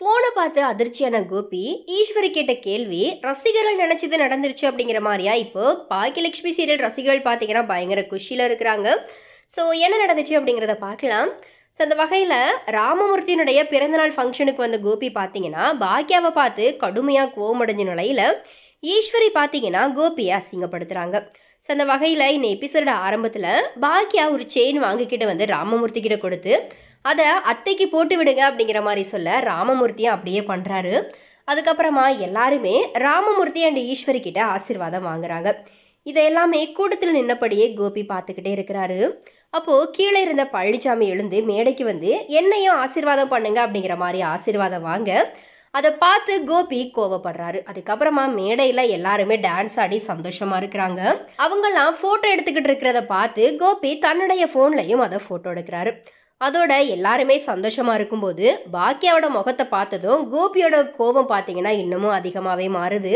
ஃபோனை பார்த்து அதிர்ச்சியான கோபி ஈஸ்வரி கேட்ட கேள்வி ரசிகர்கள் நினைச்சது நடந்துருச்சு அப்படிங்கிற மாதிரியா இப்போ பாக்கியலட்சுமி சீரியல் ரசிகர்கள் பார்த்தீங்கன்னா பயங்கர குஷியில் இருக்கிறாங்க. ஸோ என்ன நடந்துச்சு அப்படிங்கிறத பார்க்கலாம். ஸோ அந்த வகையில் ராமமூர்த்தியினுடைய பிறந்தநாள் ஃபங்க்ஷனுக்கு வந்த கோபி பார்த்தீங்கன்னா பாக்கியாவை பார்த்து கடுமையாக கோவமடைஞ்ச நிலையில் ஈஸ்வரி பார்த்தீங்கன்னா கோபியை அசிங்கப்படுத்துகிறாங்க. ஸோ அந்த வகையில் இந்த எபிசோட ஆரம்பத்தில் பாக்கியா ஒரு செயின் வாங்கிக்கிட்டு வந்து ராமமூர்த்தி கிட்ட கொடுத்து அதை அத்தைக்கு போட்டு விடுங்க அப்படிங்கிற மாதிரி சொல்ல ராமமூர்த்தியும் அப்படியே பண்ணுறாரு. அதுக்கப்புறமா எல்லாருமே ராமமூர்த்தி அண்ட் ஈஸ்வரி கிட்ட ஆசீர்வாதம் வாங்குறாங்க. இதை எல்லாமே கூட்டத்தில் நின்னபடியே கோபி பார்த்துக்கிட்டே இருக்கிறாரு. அப்போது கீழே இருந்த பழனிசாமி எழுந்து மேடைக்கு வந்து என்னையும் ஆசீர்வாதம் பண்ணுங்க அப்படிங்கிற மாதிரி ஆசீர்வாதம் வாங்க அதை பார்த்து கோபி கோவப்படுறாரு. அதுக்கப்புறமா மேடையில் எல்லாருமே டான்ஸ் ஆடி சந்தோஷமாக இருக்கிறாங்க. அவங்கெல்லாம் ஃபோட்டோ எடுத்துக்கிட்டு இருக்கிறத பார்த்து கோபி தன்னுடைய ஃபோன்லையும் அதை ஃபோட்டோ எடுக்கிறாரு. அதோட எல்லாருமே சந்தோஷமாக இருக்கும்போது பாக்கியாவோட முகத்தை பார்த்ததும் கோபியோட கோபம் பார்த்தீங்கன்னா இன்னமும் அதிகமாகவே மாறுது.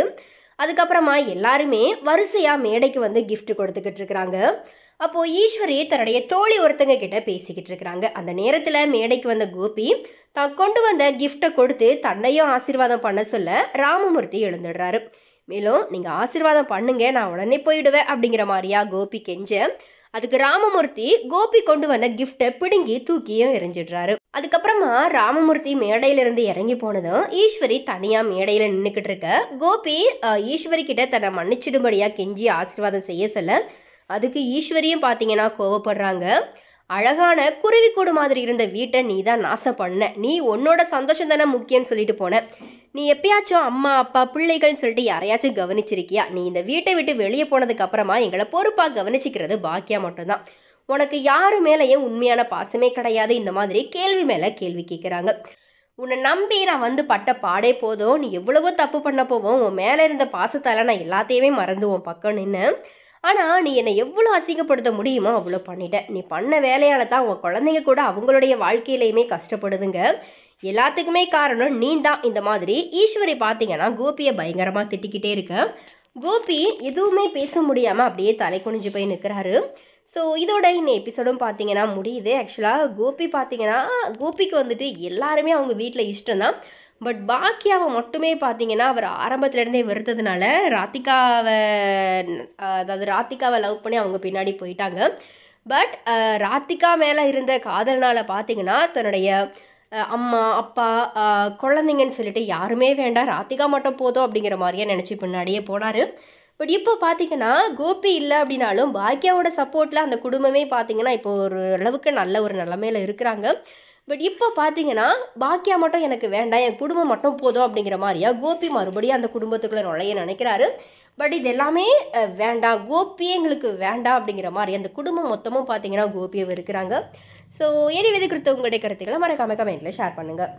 அதுக்கப்புறமா எல்லாருமே வரிசையாக மேடைக்கு வந்து கிஃப்ட் கொடுத்துக்கிட்டு இருக்கிறாங்க. அப்போது ஈஸ்வரி தன்னுடைய தோழி ஒருத்தங்க கிட்ட பேசிக்கிட்டு இருக்கிறாங்க. அந்த நேரத்தில் மேடைக்கு வந்த கோபி தான் கொண்டு வந்த கிஃப்டை கொடுத்து தன்னையும் ஆசீர்வாதம் பண்ண சொல்ல ராமமூர்த்தி எழுந்துடுறாரு. மேலும் நீங்கள் ஆசீர்வாதம் பண்ணுங்க, நான் உடனே போயிடுவேன் அப்படிங்கிற மாதிரியா கோபி கெஞ்ச அதுக்கு ராமமூர்த்தி கோபி கொண்டு வந்த கிஃப்டை பிடுங்கி தூக்கியும் எரிஞ்சிடுறாரு. அதுக்கப்புறமா ராமமூர்த்தி மேடையிலிருந்து இறங்கி போனதும் ஈஸ்வரி தனியாக மேடையில் நின்றுக்கிட்டு இருக்க கோபி ஈஸ்வரி கிட்ட தன்னை மன்னிச்சிடும்படியாக கெஞ்சி ஆசீர்வாதம் செய்ய சொல்ல அதுக்கு ஈஸ்வரியும் பார்த்தீங்கன்னா கோவப்படுறாங்க. அழகான குருவிக்கூடு மாதிரி இருந்த வீட்டை நீ தான் நாசம் பண்ண, நீ உன்னோட சந்தோஷம் தானே முக்கியம்னு சொல்லிட்டு போன, நீ எப்பயாச்சும் அம்மா அப்பா பிள்ளைகள்னு சொல்லிட்டு யாரையாச்சும் கவனிச்சிருக்கியா? நீ இந்த வீட்டை விட்டு வெளியே போனதுக்கு அப்புறமா எங்களை பொறுப்பாக கவனிச்சிக்கிறது பாக்கியா மட்டும்தான், உனக்கு யாரு மேலேயும் உண்மையான பாசமே கிடையாது. இந்த மாதிரி கேள்வி மேலே கேள்வி கேட்குறாங்க. உன்னை நம்பி நான் வந்து பட்ட பாடே போதும், நீ எவ்வளவோ தப்பு பண்ண போவோம், உன் மேலே இருந்த பாசத்தால் நான் எல்லாத்தையுமே மறந்து உன் பக்கம் நின்று, ஆனால் நீ என்னை எவ்வளோ அசிங்கப்படுத்த முடியுமோ அவ்வளோ பண்ணிட்டேன். நீ பண்ண வேலையால் தான் உன் குழந்தைங்க கூட அவங்களுடைய வாழ்க்கையிலையுமே கஷ்டப்படுதுங்க, எல்லாத்துக்குமே காரணம் நீ தான். இந்த மாதிரி ஈஸ்வரி பார்த்தீங்கன்னா கோபியை பயங்கரமாக திட்டிக்கிட்டே இருக்க கோபி எதுவுமே பேச முடியாமல் அப்படியே தலை குனிஞ்சு போய் நிற்கிறாரு. ஸோ இதோட இந்த எபிசோடும் பார்த்தீங்கன்னா முடியுது. ஆக்சுவலாக கோபி பார்த்தீங்கன்னா கோபிக்கு வந்துட்டு எல்லாருமே அவங்க வீட்டில் இஷ்டம்தான். பட் பாக்கியாவை மட்டுமே பார்த்தீங்கன்னா அவர் ஆரம்பத்துலேருந்தே வெறுத்ததுனால ராதிகாவை லவ் பண்ணி அவங்க பின்னாடி போயிட்டாங்க. பட் ராதிகா மேலே இருந்த காதல்னால் பார்த்தீங்கன்னா தன்னுடைய அம்மா அப்பா குழந்தைங்கன்னு சொல்லிட்டு யாருமே வேண்டாம், ராதிகா மட்டும் போதும் அப்படிங்கிற மாதிரியே நினச்சி பின்னாடியே போனார். பட் இப்போ பார்த்தீங்கன்னா கோபி இல்லை அப்படின்னாலும் பாக்கியாவோட சப்போர்ட்டில் அந்த குடும்பமே பார்த்தீங்கன்னா இப்போ ஒரு அளவுக்கு நல்ல ஒரு நிலைமையில் இருக்கிறாங்க. பட் இப்போ பார்த்தீங்கன்னா பாக்கியா மட்டும் எனக்கு வேண்டாம், என் குடும்பம் மட்டும் போதும் அப்படிங்கிற மாதிரியா கோபி மறுபடியும் அந்த குடும்பத்துக்குள்ளே நுழைய நினைக்கிறாரு. பட் இது எல்லாமே வேண்டாம், கோபியே எங்களுக்கு வேண்டாம் அப்படிங்கிற மாதிரி அந்த குடும்பம் மொத்தமும் பார்த்தீங்கன்னா கோபியை இருக்கிறாங்க. ஸோ எனிவே இது குறித்து உங்களுடைய கருத்துக்களை மறக்காம கமெண்ட்டில் ஷேர் பண்ணுங்கள்.